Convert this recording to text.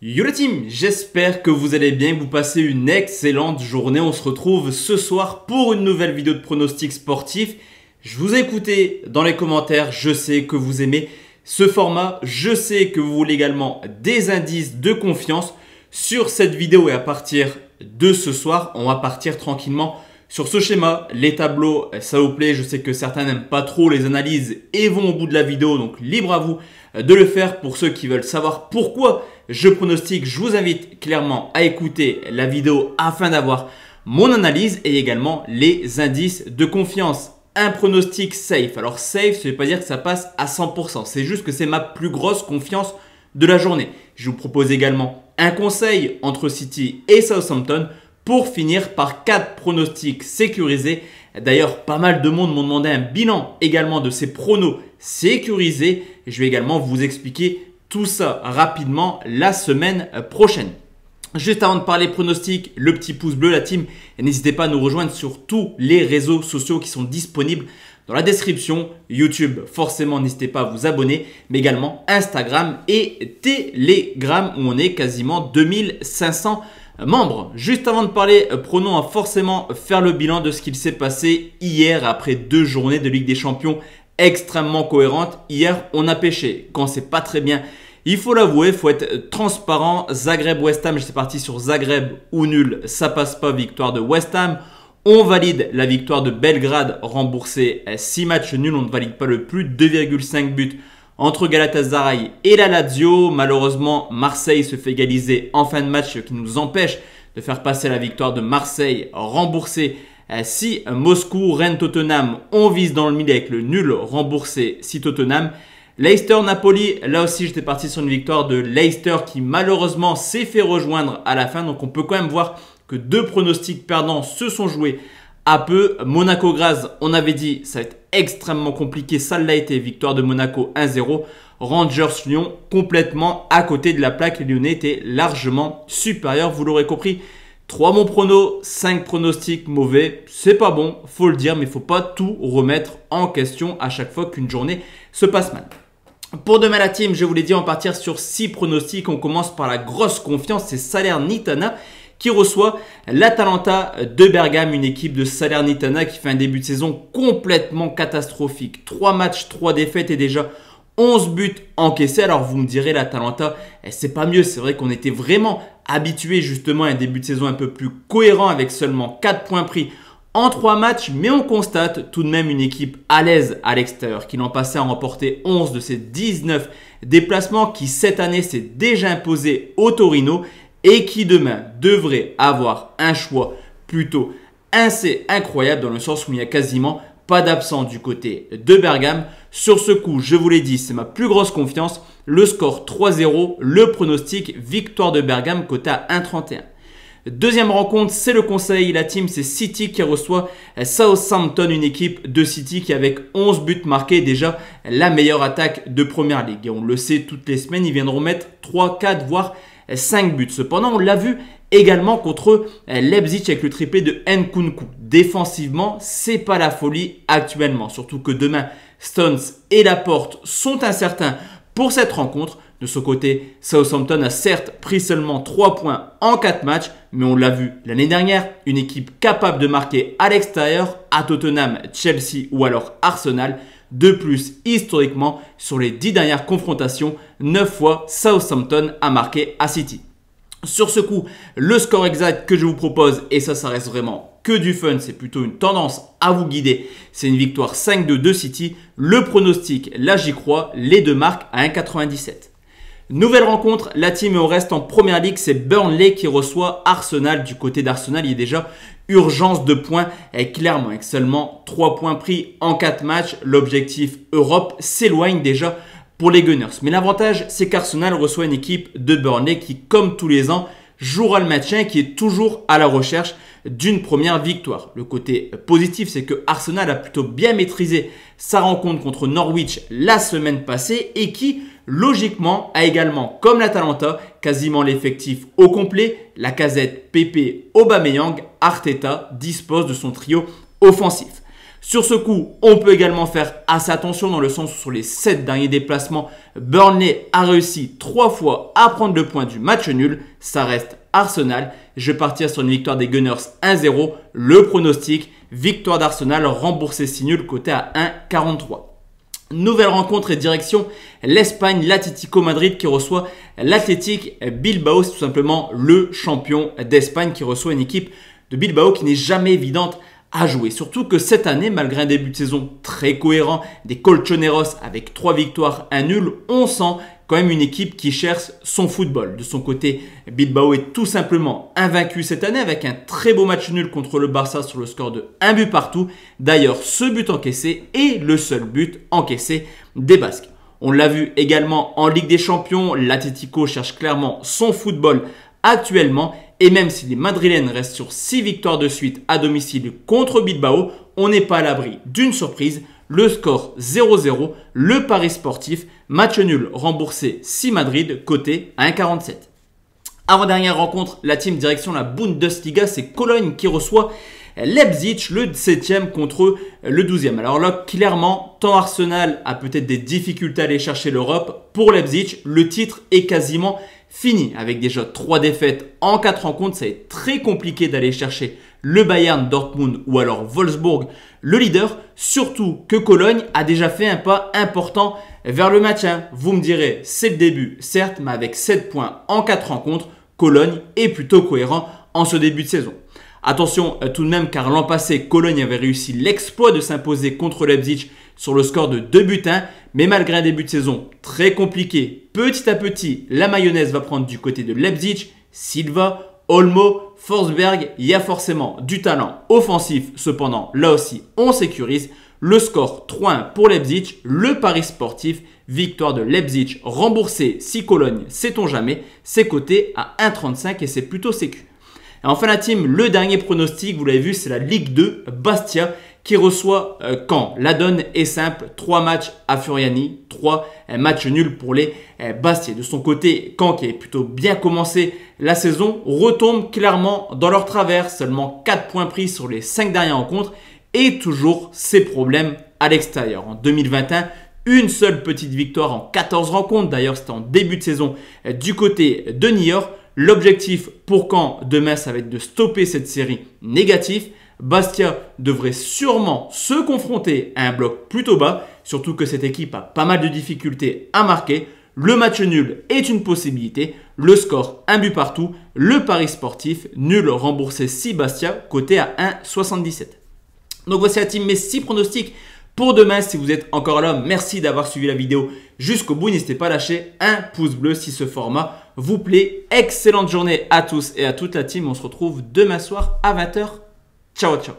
Yo la team, j'espère que vous allez bien, que vous passez une excellente journée. On se retrouve ce soir pour une nouvelle vidéo de pronostics sportifs. Je vous ai écouté dans les commentaires, je sais que vous aimez ce format. Je sais que vous voulez également des indices de confiance sur cette vidéo. Et à partir de ce soir, on va partir tranquillement sur ce schéma. Les tableaux, ça vous plaît. Je sais que certains n'aiment pas trop les analyses et vont au bout de la vidéo. Donc libre à vous de le faire. Pour ceux qui veulent savoir pourquoi je pronostique, je vous invite clairement à écouter la vidéo afin d'avoir mon analyse et également les indices de confiance. Un pronostic safe. Alors safe, ça ne veut pas dire que ça passe à 100%. C'est juste que c'est ma plus grosse confiance de la journée. Je vous propose également un conseil entre City et Southampton pour finir par 4 pronostics sécurisés. D'ailleurs, pas mal de monde m'ont demandé un bilan également de ces pronos sécurisés. Je vais également vous expliquer tout ça rapidement la semaine prochaine. Juste avant de parler pronostics, le petit pouce bleu la team. Et n'hésitez pas à nous rejoindre sur tous les réseaux sociaux qui sont disponibles dans la description. YouTube, forcément, n'hésitez pas à vous abonner. Mais également Instagram et Telegram où on est quasiment 2500 membres. Juste avant de parler pronos, on va forcément faire le bilan de ce qu'il s'est passé hier après 2 journées de Ligue des Champions extrêmement cohérentes. Hier, on a pêché quand c'est pas très bien. Il faut l'avouer, il faut être transparent. Zagreb-West Ham, c'est parti sur Zagreb ou nul, ça passe pas, victoire de West Ham. On valide la victoire de Belgrade, remboursé 6 matchs nuls, on ne valide pas le plus, 2,5 buts entre Galatasaray et la Lazio. Malheureusement, Marseille se fait égaliser en fin de match, ce qui nous empêche de faire passer la victoire de Marseille, remboursé 6 Moscou. Rennes-Tottenham, on vise dans le milieu avec le nul, remboursé 6 Tottenham. Leicester-Napoli, là aussi j'étais parti sur une victoire de Leicester qui malheureusement s'est fait rejoindre à la fin. Donc on peut quand même voir que 2 pronostics perdants se sont joués à peu. Monaco-Graz, on avait dit ça va être extrêmement compliqué, ça l'a été, victoire de Monaco 1-0. Rangers-Lyon, complètement à côté de la plaque, les Lyonnais étaient largement supérieurs, vous l'aurez compris. 3 bons pronos, 5 pronostics mauvais, c'est pas bon, faut le dire, mais il ne faut pas tout remettre en question à chaque fois qu'une journée se passe mal. Pour demain la team, je vous l'ai dit, on va partir sur 6 pronostics. On commence par la grosse confiance, c'est Salernitana qui reçoit l'Atalanta de Bergame, une équipe de Salernitana qui fait un début de saison complètement catastrophique. 3 matchs, 3 défaites et déjà 11 buts encaissés. Alors vous me direz, l'Atalanta, c'est pas mieux. C'est vrai qu'on était vraiment habitué justement à un début de saison un peu plus cohérent avec seulement 4 points pris en 3 matchs, mais on constate tout de même une équipe à l'aise à l'extérieur qui l'an passé a remporté 11 de ses 19 déplacements, qui cette année s'est déjà imposé au Torino et qui demain devrait avoir un choix plutôt assez incroyable dans le sens où il n'y a quasiment pas d'absent du côté de Bergame. Sur ce coup, je vous l'ai dit, c'est ma plus grosse confiance. Le score 3-0, le pronostic victoire de Bergame coté à 1,31. Deuxième rencontre, c'est le conseil, la team, c'est City qui reçoit Southampton, une équipe de City qui avec 11 buts marqués déjà la meilleure attaque de Première Ligue. Et on le sait, toutes les semaines, ils viendront mettre 3, 4, voire 5 buts. Cependant, on l'a vu également contre Leipzig avec le triplé de Nkunku. Défensivement, c'est pas la folie actuellement. Surtout que demain, Stones et Laporte sont incertains pour cette rencontre. De ce côté, Southampton a certes pris seulement 3 points en 4 matchs, mais on l'a vu l'année dernière, une équipe capable de marquer à l'extérieur, à Tottenham, Chelsea ou alors Arsenal. De plus, historiquement, sur les 10 dernières confrontations, 9 fois Southampton a marqué à City. Sur ce coup, le score exact que je vous propose, et ça reste vraiment que du fun, c'est plutôt une tendance à vous guider, c'est une victoire 5-2 de City. Le pronostic, là j'y crois, les 2 marques à 1,97. Nouvelle rencontre, la team et on reste en Première Ligue, c'est Burnley qui reçoit Arsenal. Du côté d'Arsenal, il y a déjà urgence de points, et clairement avec seulement 3 points pris en 4 matchs, l'objectif Europe s'éloigne déjà pour les Gunners. Mais l'avantage, c'est qu'Arsenal reçoit une équipe de Burnley qui, comme tous les ans, jouera le maintien, qui est toujours à la recherche d'une première victoire. Le côté positif, c'est que Arsenal a plutôt bien maîtrisé sa rencontre contre Norwich la semaine passée et qui, logiquement, a également, comme l'Atalanta, quasiment l'effectif au complet. Lacazette, Pepe, Aubameyang, Arteta dispose de son trio offensif. Sur ce coup, on peut également faire assez attention dans le sens où sur les 7 derniers déplacements, Burnley a réussi 3 fois à prendre le point du match nul. Ça reste Arsenal. Je vais partir sur une victoire des Gunners 1-0. Le pronostic, victoire d'Arsenal remboursé si nul, coté à 1,43. Nouvelle rencontre et direction l'Espagne, l'Atlético Madrid qui reçoit l'Athletic Bilbao. C'est tout simplement le champion d'Espagne qui reçoit une équipe de Bilbao qui n'est jamais évidente à jouer. Surtout que cette année, malgré un début de saison très cohérent, des Colchoneros avec 3 victoires, 1 nul, on sent quand même une équipe qui cherche son football. De son côté, Bilbao est tout simplement invaincu cette année avec un très beau match nul contre le Barça sur le score de 1 but partout. D'ailleurs, ce but encaissé est le seul but encaissé des Basques. On l'a vu également en Ligue des Champions, l'Atlético cherche clairement son football actuellement. Et même si les Madrilènes restent sur 6 victoires de suite à domicile contre Bilbao, on n'est pas à l'abri d'une surprise. Le score 0-0, le pari sportif, match nul remboursé 6 Madrid, coté à 1,47. Avant-dernière rencontre, la team direction la Bundesliga, c'est Cologne qui reçoit Leipzig, le 7e contre le 12e. Alors là, clairement, tant Arsenal a peut-être des difficultés à aller chercher l'Europe, pour Leipzig, le titre est quasiment fini. Avec déjà 3 défaites en 4 rencontres, ça va être très compliqué d'aller chercher le Bayern, Dortmund ou alors Wolfsburg, le leader. Surtout que Cologne a déjà fait un pas important vers le maintien. Vous me direz, c'est le début, certes, mais avec 7 points en 4 rencontres, Cologne est plutôt cohérent en ce début de saison. Attention tout de même car l'an passé, Cologne avait réussi l'exploit de s'imposer contre Leipzig sur le score de 2 buts 1. Mais malgré un début de saison très compliqué, petit à petit, la mayonnaise va prendre du côté de Leipzig. Silva, Olmo, Forsberg, il y a forcément du talent offensif. Cependant, là aussi, on sécurise. Le score 3-1 pour Leipzig, le pari sportif, victoire de Leipzig remboursé si Cologne, sait-on jamais, c'est coté à 1,35 et c'est plutôt sécu. Et enfin la team, le dernier pronostic, vous l'avez vu, c'est la Ligue 2, Bastia qui reçoit Caen. La donne est simple, 3 matchs à Furiani, 3 matchs nuls pour les Bastiais. De son côté, Caen qui est plutôt bien commencé la saison, retombe clairement dans leur travers. Seulement 4 points pris sur les 5 dernières rencontres et toujours ses problèmes à l'extérieur. En 2021, une seule petite victoire en 14 rencontres. D'ailleurs, c'était en début de saison du côté de Niort. L'objectif pour Caen demain, ça va être de stopper cette série négative. Bastia devrait sûrement se confronter à un bloc plutôt bas, surtout que cette équipe a pas mal de difficultés à marquer. Le match nul est une possibilité. Le score, 1 but partout. Le pari sportif, nul remboursé 6 Bastia, coté à 1,77. Donc voici la team, mes 6 pronostics pour demain. Si vous êtes encore là, merci d'avoir suivi la vidéo jusqu'au bout. N'hésitez pas à lâcher un pouce bleu si ce format vous plaît. Excellente journée à tous et à toute la team. On se retrouve demain soir à 20 h. Ciao, ciao.